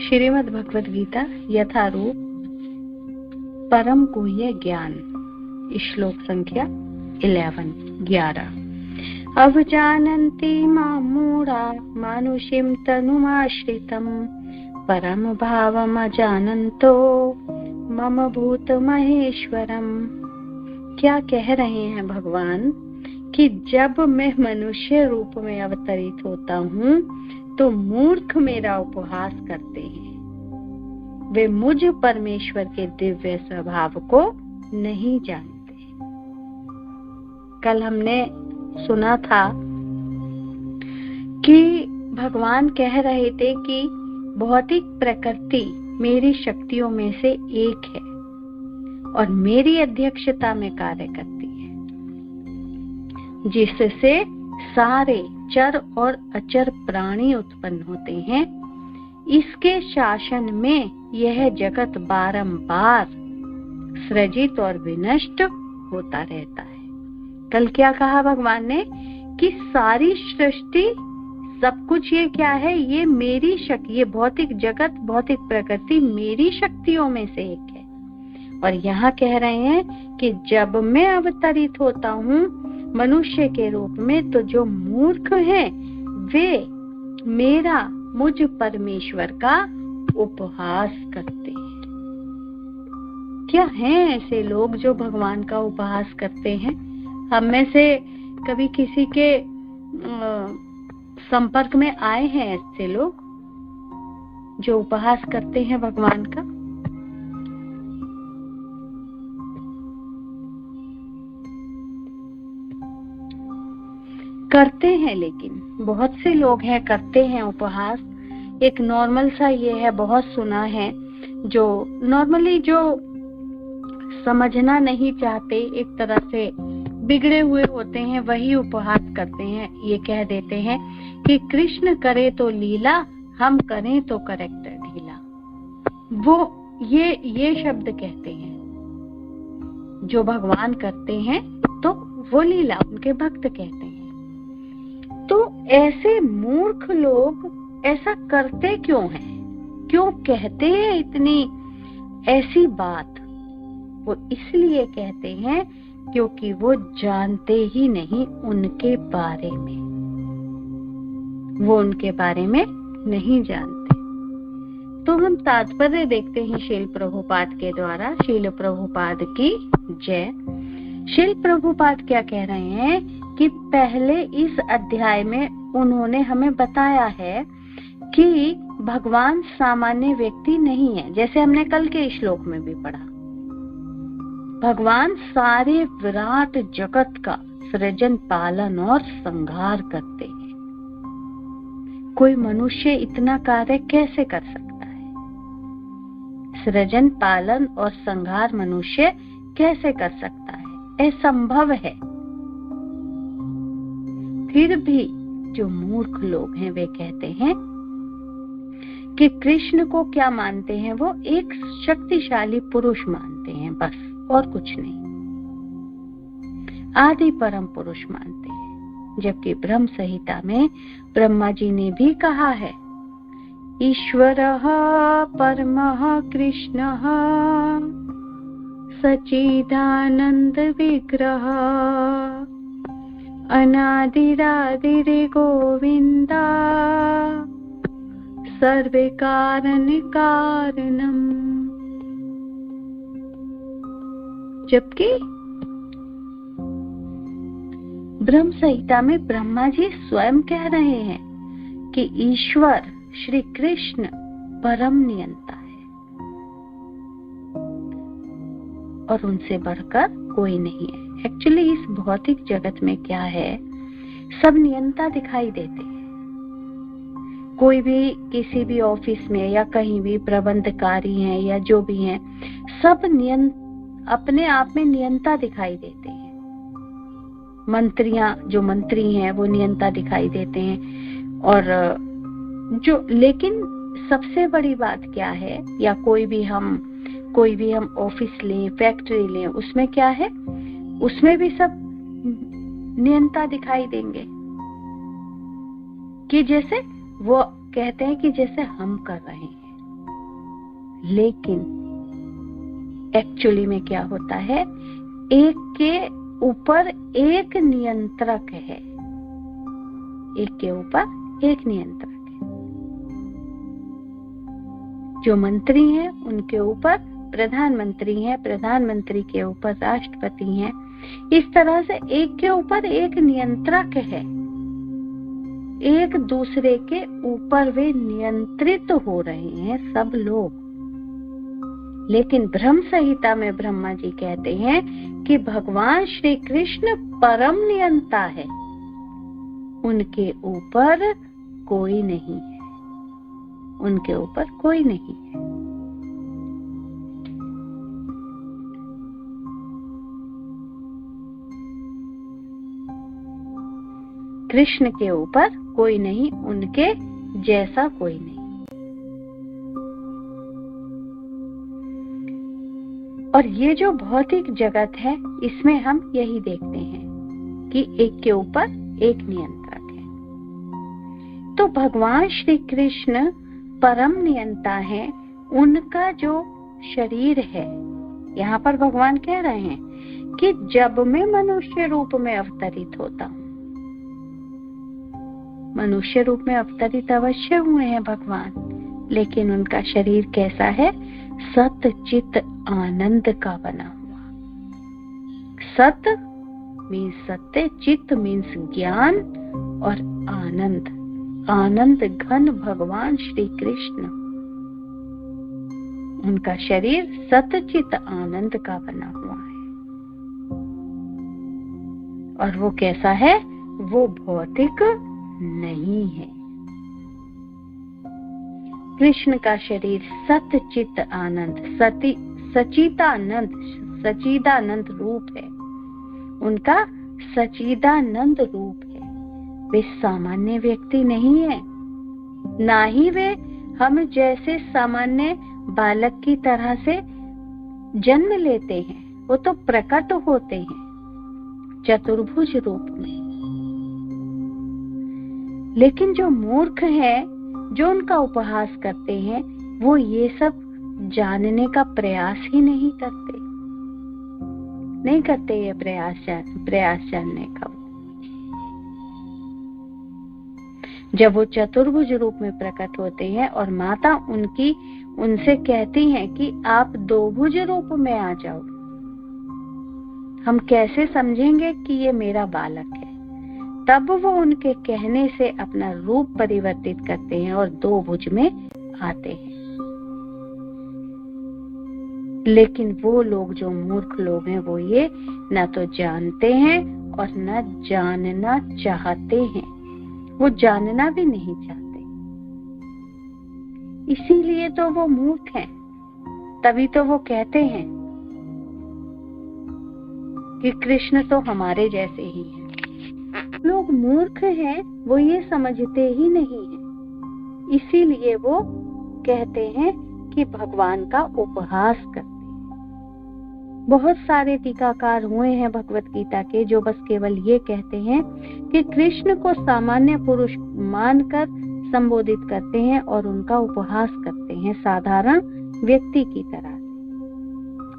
श्रीमद् भगवद गीता यथारूप परम गुह्य ज्ञान, श्लोक संख्या 11। अवजानन्ति मां मूढा मानुषीं तनुमाश्रितं परम भावमजानन्तो मम भूत महेश्वरम। क्या कह रहे हैं भगवान कि जब मैं मनुष्य रूप में अवतरित होता हूँ तो मूर्ख मेरा उपहास करते हैं। वे मुझ परमेश्वर के दिव्य स्वभाव को नहीं जानते। कल हमने सुना था कि भगवान कह रहे थे कि भौतिक प्रकृति मेरी शक्तियों में से एक है और मेरी अध्यक्षता में कार्य करती है, जिससे सारे चर और अचर प्राणी उत्पन्न होते हैं। इसके शासन में यह जगत बारंबार सृजित और विनष्ट होता रहता है। कल क्या कहा भगवान ने कि सारी सृष्टि सब कुछ ये क्या है, ये मेरी शक्ति, ये भौतिक जगत भौतिक प्रकृति मेरी शक्तियों में से एक है। और यहाँ कह रहे हैं कि जब मैं अवतरित होता हूँ मनुष्य के रूप में तो जो मूर्ख हैं वे मेरा मुझ परमेश्वर का उपहास करते हैं। क्या हैं ऐसे लोग जो भगवान का उपहास करते हैं? हम में से कभी किसी के संपर्क में आए हैं ऐसे लोग जो उपहास करते हैं भगवान का? करते हैं, लेकिन बहुत से लोग हैं करते हैं उपहास। एक नॉर्मल सा ये है, बहुत सुना है, जो नॉर्मली जो समझना नहीं चाहते, एक तरह से बिगड़े हुए होते हैं, वही उपहास करते हैं। ये कह देते हैं कि कृष्ण करे तो लीला, हम करें तो करेक्टर ढीला। वो ये शब्द कहते हैं। जो भगवान करते हैं तो वो लीला उनके भक्त कहते हैं। तो ऐसे मूर्ख लोग ऐसा करते क्यों हैं? क्यों कहते हैं इतनी ऐसी बात? वो इसलिए कहते हैं क्योंकि वो जानते ही नहीं उनके बारे में। वो उनके बारे में नहीं जानते। तो हम तात्पर्य देखते हैं शील प्रभुपाद के द्वारा। शील प्रभुपाद की जय। शील प्रभुपाद क्या कह रहे हैं कि पहले इस अध्याय में उन्होंने हमें बताया है कि भगवान सामान्य व्यक्ति नहीं है, जैसे हमने कल के श्लोक में भी पढ़ा। भगवान सारे विराट जगत का सृजन पालन और संहार करते हैं। कोई मनुष्य इतना कार्य कैसे कर सकता है? सृजन पालन और संहार मनुष्य कैसे कर सकता है? असंभव है। फिर भी जो मूर्ख लोग हैं वे कहते हैं कि कृष्ण को क्या मानते हैं? वो एक शक्तिशाली पुरुष मानते हैं, बस, और कुछ नहीं। आदि परम पुरुष मानते हैं। जबकि ब्रह्म संहिता में ब्रह्मा जी ने भी कहा है, ईश्वरः परमः कृष्णः सच्चिदानंद विग्रह अनादिरादिरे गोविंदा सर्वे कारण कारणम। जबकि ब्रह्म संहिता में ब्रह्मा जी स्वयं कह रहे हैं कि ईश्वर श्री कृष्ण परम नियंता है और उनसे बढ़कर कोई नहीं है। एक्चुअली इस भौतिक जगत में क्या है, सब नियंता दिखाई देते हैं। कोई भी किसी भी ऑफिस में या कहीं भी प्रबंधकारी हैं या जो भी हैं, सब अपने आप में नियंता दिखाई देते हैं। मंत्रियां, जो मंत्री हैं वो नियंता दिखाई देते हैं। और जो, लेकिन सबसे बड़ी बात क्या है, या कोई भी हम ऑफिस लें, फैक्ट्री लें, उसमें क्या है, उसमें भी सब नियंता दिखाई देंगे कि जैसे वो कहते हैं कि जैसे हम कर रहे हैं। लेकिन एक्चुअली में क्या होता है, एक के ऊपर एक नियंत्रक है, एक के ऊपर एक नियंत्रक है। जो मंत्री हैं उनके ऊपर प्रधानमंत्री हैं, प्रधानमंत्री के ऊपर राष्ट्रपति हैं। इस तरह से एक के ऊपर एक नियंत्रक है, एक दूसरे के ऊपर वे नियंत्रित हो रहे हैं सब लोग। लेकिन ब्रह्म संहिता में ब्रह्मा जी कहते हैं कि भगवान श्री कृष्ण परम नियंता है, उनके ऊपर कोई नहीं है, उनके ऊपर कोई नहीं है। कृष्ण के ऊपर कोई नहीं, उनके जैसा कोई नहीं। और ये जो भौतिक जगत है, इसमें हम यही देखते हैं कि एक के ऊपर एक नियंत्रक है। तो भगवान श्री कृष्ण परम नियंता है। उनका जो शरीर है, यहाँ पर भगवान कह रहे हैं कि जब मैं मनुष्य रूप में अवतरित होता हूँ, मनुष्य रूप में अवतरित अवश्य हुए हैं भगवान, लेकिन उनका शरीर कैसा है? सत चित आनंद का बना हुआ। सत मीन्स सत्य, चित मीन्स ज्ञान, और आनंद, आनंद घन भगवान श्री कृष्ण। उनका शरीर सतचित आनंद का बना हुआ है। और वो कैसा है? वो भौतिक नहीं है। कृष्ण का शरीर सतचित आनंद, सचिदानंद, सचिदानंद रूप है। उनका सचिदानंद रूप है। वे सामान्य व्यक्ति नहीं है, ना ही वे हम जैसे सामान्य बालक की तरह से जन्म लेते हैं। वो तो प्रकट होते हैं चतुर्भुज रूप में। लेकिन जो मूर्ख है, जो उनका उपहास करते हैं, वो ये सब जानने का प्रयास ही नहीं करते, नहीं करते ये प्रयास जानने का। जब वो चतुर्भुज रूप में प्रकट होते हैं और माता उनसे कहती हैं कि आप दोभुज रूप में आ जाओ, हम कैसे समझेंगे कि ये मेरा बालक है? तब वो उनके कहने से अपना रूप परिवर्तित करते हैं और दो भुज में आते हैं। लेकिन वो लोग जो मूर्ख लोग हैं, वो ये न तो जानते हैं और न जानना चाहते हैं। वो जानना भी नहीं चाहते, इसीलिए तो वो मूर्ख हैं। तभी तो वो कहते हैं कि कृष्ण तो हमारे जैसे ही हैं। लोग मूर्ख हैं, वो ये समझते ही नहीं है, इसीलिए वो कहते हैं कि भगवान का उपहास करते हैं। बहुत सारे टीकाकार हुए हैं भगवत गीता के, जो बस केवल ये कहते हैं कि कृष्ण को सामान्य पुरुष मानकर संबोधित करते हैं और उनका उपहास करते हैं साधारण व्यक्ति की तरह।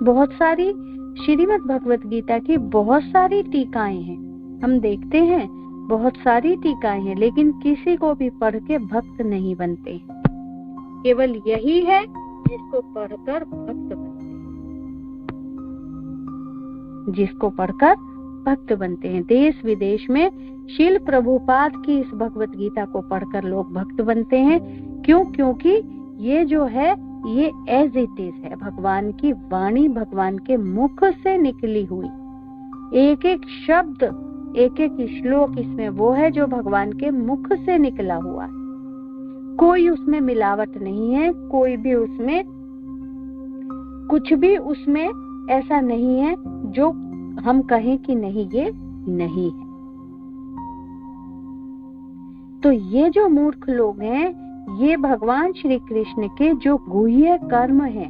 बहुत सारी श्रीमद् भगवत गीता की बहुत सारी टीकाएं हैं, हम देखते हैं बहुत सारी टीकाएं हैं, लेकिन किसी को भी पढ़ के भक्त नहीं बनते। केवल यही है जिसको पढ़कर भक्त बनते हैं, जिसको पढ़कर भक्त बनते हैं। देश विदेश में शील प्रभुपाद की इस भगवत गीता को पढ़कर लोग भक्त बनते हैं। क्यों? क्योंकि ये जो है ये एज इट इज है, भगवान की वाणी, भगवान के मुख से निकली हुई। एक एक शब्द, एक एक श्लोक इसमें वो है जो भगवान के मुख से निकला हुआ है। कोई उसमें मिलावट नहीं है, कोई भी उसमें कुछ भी उसमें ऐसा नहीं है जो हम कहें कि नहीं ये नहीं है। तो ये जो मूर्ख लोग हैं, ये भगवान श्री कृष्ण के जो गुह्य कर्म हैं,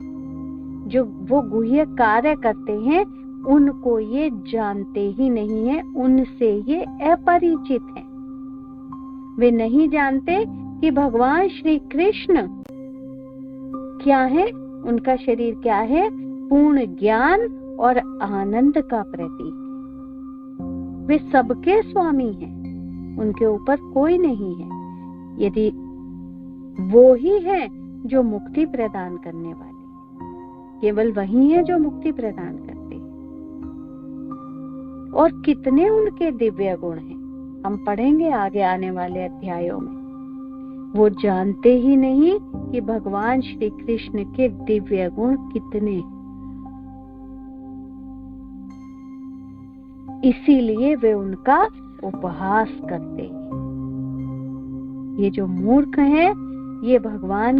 जो वो गुह्य कार्य करते हैं, उनको ये जानते ही नहीं है, उनसे ये अपरिचित हैं। वे नहीं जानते कि भगवान श्री कृष्ण क्या है, उनका शरीर क्या है? पूर्ण ज्ञान और आनंद का प्रतीक। वे सबके स्वामी हैं, उनके ऊपर कोई नहीं है। यदि वो ही है जो मुक्ति प्रदान करने वाले, केवल वही है जो मुक्ति प्रदान करते हैं। और कितने उनके दिव्य गुण हैं, हम पढ़ेंगे आगे आने वाले अध्यायों में। वो जानते ही नहीं कि भगवान श्री कृष्ण के दिव्य गुण कितने, इसीलिए वे उनका उपहास करते हैं। ये जो मूर्ख हैं, ये भगवान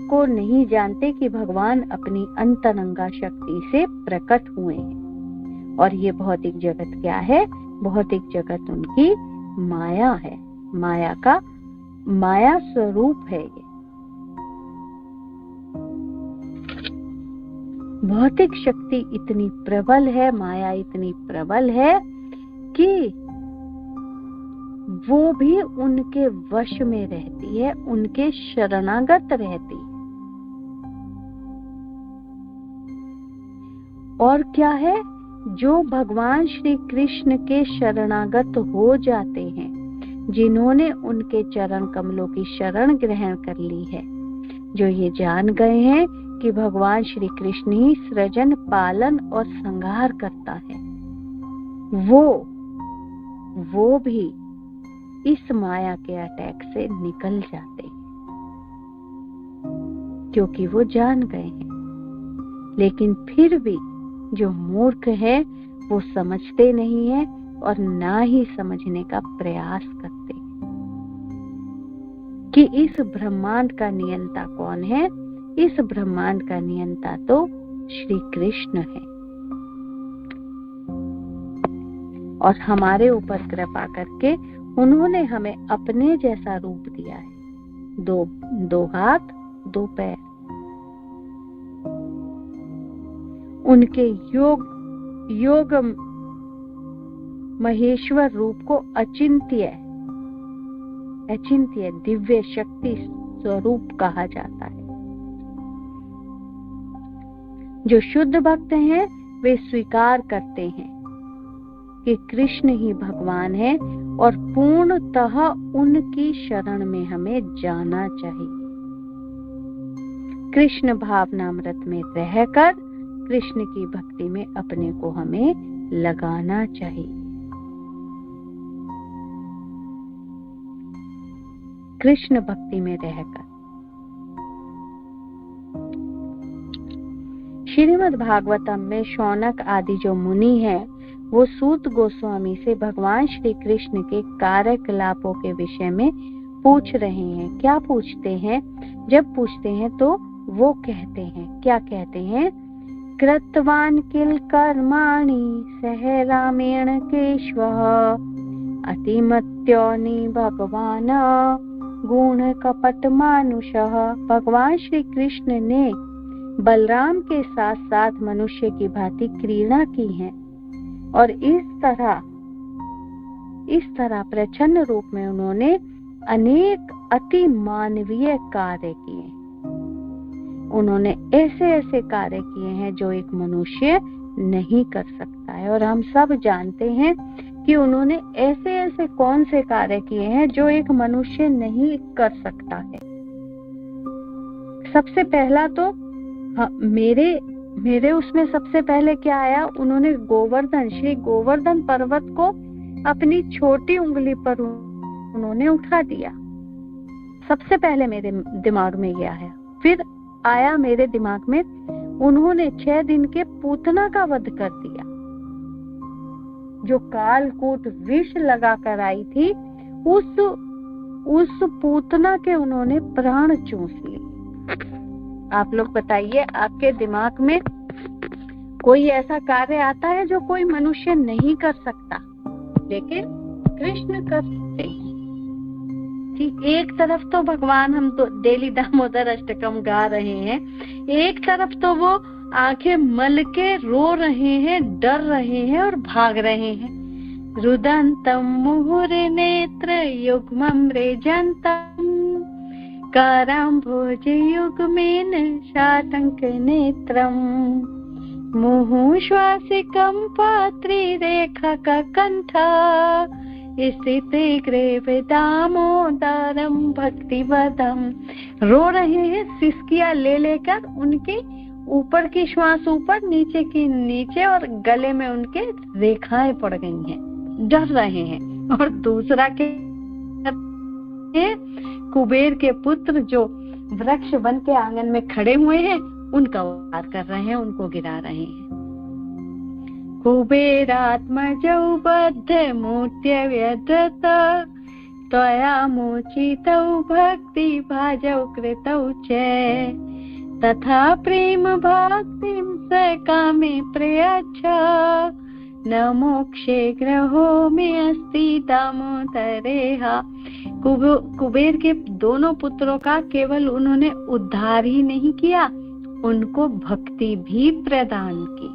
को नहीं जानते कि भगवान अपनी अंतरंगा शक्ति से प्रकट हुए हैं। और ये भौतिक जगत क्या है? भौतिक जगत उनकी माया है, माया स्वरूप है। ये भौतिक शक्ति इतनी प्रबल है, माया इतनी प्रबल है कि वो भी उनके वश में रहती है, उनके शरणागत रहती है। और क्या है? जो भगवान श्री कृष्ण के शरणागत हो जाते हैं, जिन्होंने उनके चरण कमलों की शरण ग्रहण कर ली है, जो ये जान गए हैं कि भगवान श्री कृष्ण ही सृजन, पालन और संहार करता है, वो भी इस माया के अटैक से निकल जाते हैं, क्योंकि वो जान गए हैं। लेकिन फिर भी जो मूर्ख है वो समझते नहीं है और ना ही समझने का प्रयास करते कि इस ब्रह्मांड का नियंता कौन है। इस ब्रह्मांड का नियंता तो श्री कृष्ण है, और हमारे ऊपर कृपा करके उन्होंने हमें अपने जैसा रूप दिया है। दो हाथ, दो पैर, उनके योग महेश्वर रूप को अचिंत्य दिव्य शक्ति स्वरूप कहा जाता है। जो शुद्ध भक्त हैं वे स्वीकार करते हैं कि कृष्ण ही भगवान है और पूर्णतः उनकी शरण में हमें जाना चाहिए। कृष्ण भावनामृत में रहकर कृष्ण की भक्ति में अपने को हमें लगाना चाहिए। कृष्ण भक्ति में रहकर। श्रीमद् भागवतम में शौनक आदि जो मुनि हैं, वो सूत गोस्वामी से भगवान श्री कृष्ण के कार्यकलापों के विषय में पूछ रहे हैं। क्या पूछते हैं? जब पूछते हैं तो वो कहते हैं, क्या कहते हैं? कृतवान किल कर्माणि सह रामेण केशवः अतिमत्योनि भगवान गुण कपट मानुषः। भगवान श्री कृष्ण ने बलराम के साथ साथ मनुष्य की भांति क्रीड़ा की है और इस तरह प्रच्छन्न रूप में उन्होंने अनेक अति मानवीय कार्य किए। उन्होंने ऐसे कार्य किए हैं जो एक मनुष्य नहीं कर सकता है, और हम सब जानते हैं कि उन्होंने ऐसे कौन से कार्य किए हैं जो एक मनुष्य नहीं कर सकता है। सबसे पहला तो मेरे उसमें सबसे पहले क्या आया? उन्होंने श्री गोवर्धन पर्वत को अपनी छोटी उंगली पर उन्होंने उठा दिया। सबसे पहले मेरे दिमाग में ये आया। फिर आया मेरे दिमाग में उन्होंने 6 दिन के पूतना का वध कर दिया। जो कालकूट विष लगा कर आई थी, उस पूतना के उन्होंने प्राण चूस लिए। आप लोग बताइए, आपके दिमाग में कोई ऐसा कार्य आता है जो कोई मनुष्य नहीं कर सकता, लेकिन कृष्ण कर सकते हैं? एक तरफ तो भगवान, हम तो डेली दामोदर अष्टकम गा रहे हैं, एक तरफ तो वो आंखें मल के रो रहे हैं, डर रहे हैं और भाग रहे हैं। रुदंतम मुहुर नेत्र युग्मम रेजंतम कराम्भोजयुग्मेन शातङ्क नेत्रम् मुहुश्वासिकं पात्रीरेखककण्ठा स्थिते ग्रेव दामोदरम भक्तिवदम। रो रहे हैं सिसकियां ले लेकर, उनके ऊपर की श्वास ऊपर, नीचे की नीचे, और गले में उनके रेखाएं पड़ गई हैं, डर रहे हैं। और दूसरा के कुबेर के पुत्र जो वृक्ष बन के आंगन में खड़े हुए हैं, उनका उद्धार कर रहे हैं, उनको गिरा रहे हैं। कुबेरात्मजौ बद्ध मूर्त्य व्यधत त्वया मोचितौ भक्ति भाजौ कृतौ च तथा प्रेम भक्तिं स कामे प्रयच्छ न मोक्षे ग्रहो में अस्ति दामोदरेहा। कुबेर के दोनों पुत्रों का केवल उन्होंने उद्धार ही नहीं किया, उनको भक्ति भी प्रदान की।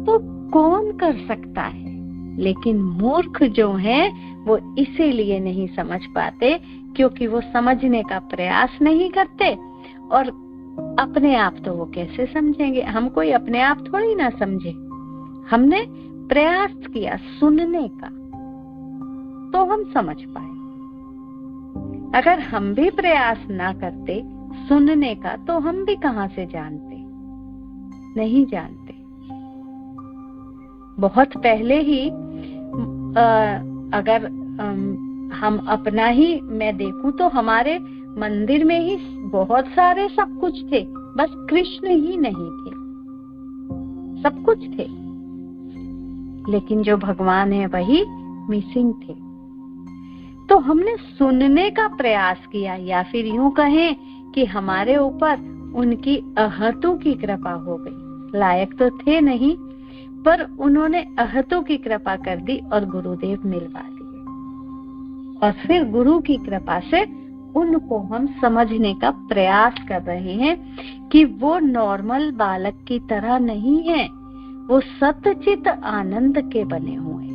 तो कौन कर सकता है? लेकिन मूर्ख जो हैं वो इसीलिए नहीं समझ पाते क्योंकि वो समझने का प्रयास नहीं करते। और अपने आप तो वो कैसे समझेंगे? हम कोई अपने आप थोड़ी ना समझे, हमने प्रयास किया सुनने का तो हम समझ पाए। अगर हम भी प्रयास ना करते सुनने का तो हम भी कहां से जानते? नहीं जानते। बहुत पहले ही अगर हम अपना ही मैं देखूं तो हमारे मंदिर में ही बहुत सारे सब कुछ थे, बस कृष्ण ही नहीं थे। सब कुछ थे लेकिन जो भगवान है वही मिसिंग थे। तो हमने सुनने का प्रयास किया, या फिर यूं कहें कि हमारे ऊपर उनकी अहतु की कृपा हो गई। लायक तो थे नहीं पर उन्होंने अहतु की कृपा कर दी और गुरुदेव मिलवा दिए। और फिर गुरु की कृपा से उनको हम समझने का प्रयास कर रहे हैं कि वो नॉर्मल बालक की तरह नहीं है, वो सतचित आनंद के बने हुए हैं,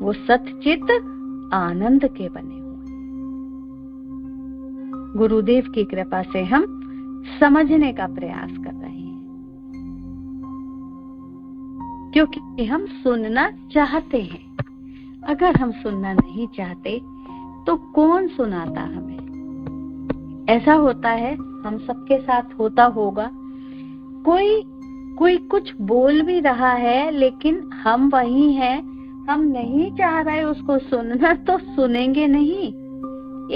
वो सतचित आनंद के बने हुए हैं। गुरुदेव की कृपा से हम समझने का प्रयास कर रहे हैं क्योंकि हम सुनना चाहते हैं। अगर हम सुनना नहीं चाहते तो कौन सुनाता हमें? ऐसा होता है, हम सबके साथ होता होगा, कोई कुछ बोल भी रहा है लेकिन हम वही हैं, हम नहीं चाह रहे उसको सुनना तो सुनेंगे नहीं।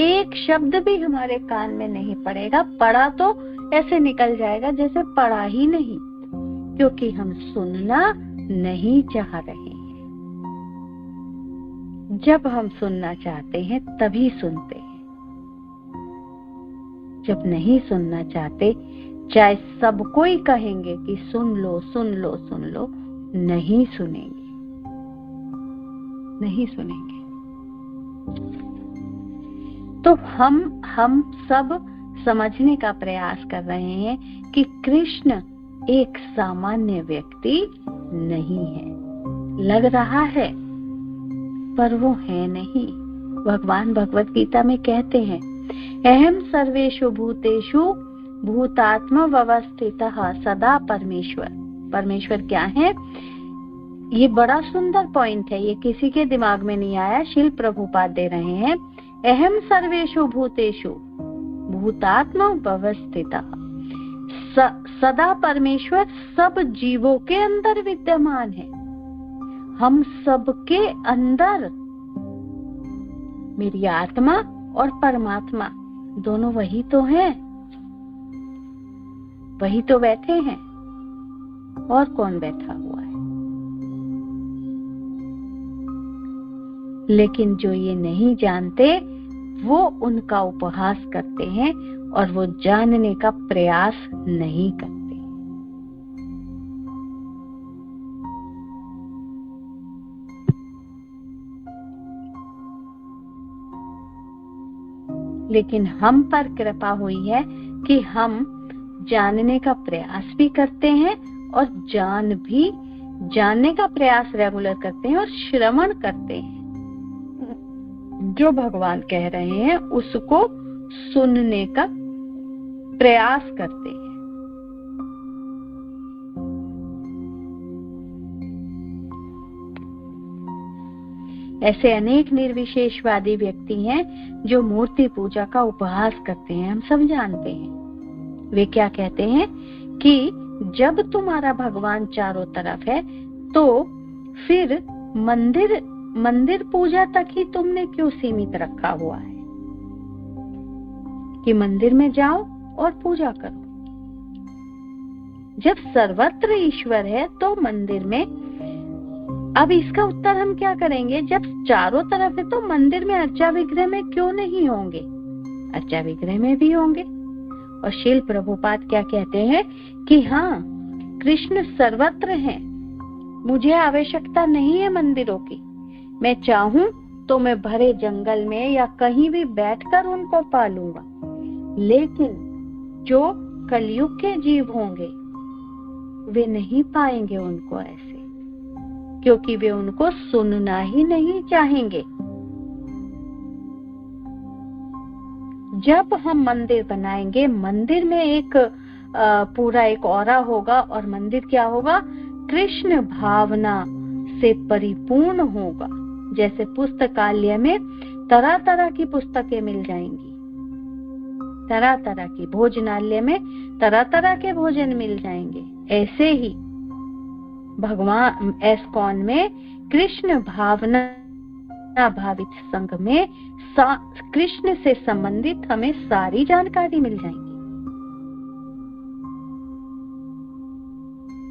एक शब्द भी हमारे कान में नहीं पड़ेगा, पड़ा तो ऐसे निकल जाएगा जैसे पड़ा ही नहीं, क्योंकि हम सुनना नहीं चाह रहे हैं। जब हम सुनना चाहते हैं तभी सुनते हैं, जब नहीं सुनना चाहते चाहे सब कोई कहेंगे कि सुन लो सुन लो सुन लो, नहीं सुनेंगे, नहीं सुनेंगे। तो हम सब समझने का प्रयास कर रहे हैं कि कृष्ण एक सामान्य व्यक्ति नहीं है। लग रहा है पर वो है नहीं। भगवान भगवत गीता में कहते हैं, अहम सर्वेषु भूतेषु भूतात्म व्यवस्थितः सदा परमेश्वर। परमेश्वर क्या है? ये बड़ा सुंदर पॉइंट है, ये किसी के दिमाग में नहीं आया, शिल प्रभुपाद दे रहे हैं। अहम सर्वेषु भूतेषु भूतात्म व्यवस्थितः, सदा परमेश्वर सब जीवों के अंदर विद्यमान है। हम सबके अंदर, मेरी आत्मा और परमात्मा दोनों वही तो हैं, वही तो बैठे हैं, और कौन बैठा हुआ है? लेकिन जो ये नहीं जानते वो उनका उपहास करते हैं और वो जानने का प्रयास नहीं करते। लेकिन हम पर कृपा हुई है कि हम जानने का प्रयास भी करते हैं और जानने का प्रयास रेगुलर करते हैं और श्रवण करते हैं। जो भगवान कह रहे हैं उसको सुनने का प्रयास करते हैं। ऐसे अनेक निर्विशेषवादी व्यक्ति हैं जो मूर्ति पूजा का उपहास करते हैं, हम सब जानते हैं। वे क्या कहते हैं कि जब तुम्हारा भगवान चारों तरफ है तो फिर मंदिर पूजा तक ही तुमने क्यों सीमित रखा हुआ है कि मंदिर में जाओ और पूजा करो। जब सर्वत्र ईश्वर है तो मंदिर में, अब इसका उत्तर हम क्या करेंगे, जब चारों तरफ है तो मंदिर में अर्चा विग्रह में क्यों नहीं होंगे? अर्चा विग्रह में भी होंगे। और श्रील प्रभुपाद क्या कहते हैं कि हाँ, कृष्ण सर्वत्र हैं, मुझे आवश्यकता नहीं है मंदिरों की। मैं चाहूं तो मैं भरे जंगल में या कहीं भी बैठकर उनको पालूंगा, लेकिन जो कलयुग के जीव होंगे वे नहीं पाएंगे उनको ऐसे, क्योंकि वे उनको सुनना ही नहीं चाहेंगे। जब हम मंदिर बनाएंगे, मंदिर में एक पूरा एक औरा होगा और मंदिर क्या होगा, कृष्ण भावना से परिपूर्ण होगा। जैसे पुस्तकालय में तरह तरह की पुस्तकें मिल जाएंगी, तरह तरह की, भोजनालय में तरह तरह के भोजन मिल जाएंगे, ऐसे ही भगवान एस्कॉन में कृष्ण भावना भावित संघ में कृष्ण से संबंधित हमें सारी जानकारी मिल जाएगी।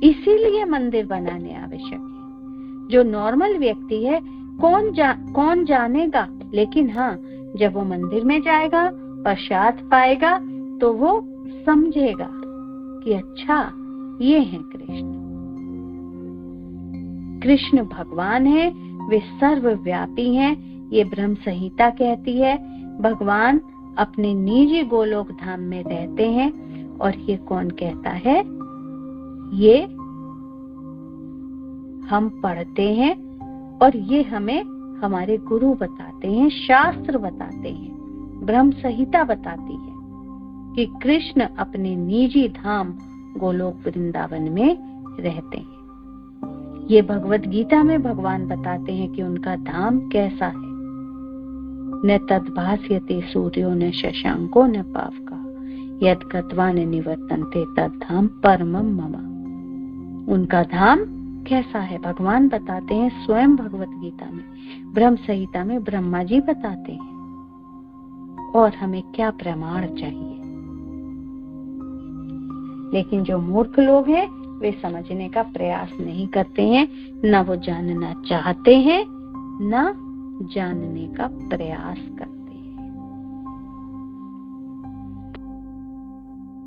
इसीलिए मंदिर बनाने आवश्यक है। जो नॉर्मल व्यक्ति है कौन जानेगा, लेकिन हाँ, जब वो मंदिर में जाएगा, प्रसाद पाएगा, तो वो समझेगा कि अच्छा ये है कृष्ण भगवान है, वे सर्वव्यापी हैं। ये ब्रह्म संहिता कहती है भगवान अपने निजी गोलोक धाम में रहते हैं। और ये कौन कहता है? ये हम पढ़ते हैं और ये हमें हमारे गुरु बताते हैं, शास्त्र बताते हैं, ब्रह्म संहिता बताती है कि कृष्ण अपने निजी धाम गोलोक वृंदावन में रहते हैं। ये भगवत गीता में भगवान बताते हैं कि उनका धाम कैसा है। न तद्भास्यते सूर्यो न शशांको न पावका यद गत्वा न निवर्तन्ते तद धाम परमम मम। उनका धाम कैसा है भगवान बताते हैं स्वयं भगवत गीता में, ब्रह्म संहिता में ब्रह्मा जी बताते हैं। और हमें क्या प्रमाण चाहिए? लेकिन जो मूर्ख लोग हैं वे समझने का प्रयास नहीं करते हैं, न वो जानना चाहते हैं, न जानने का प्रयास करते हैं।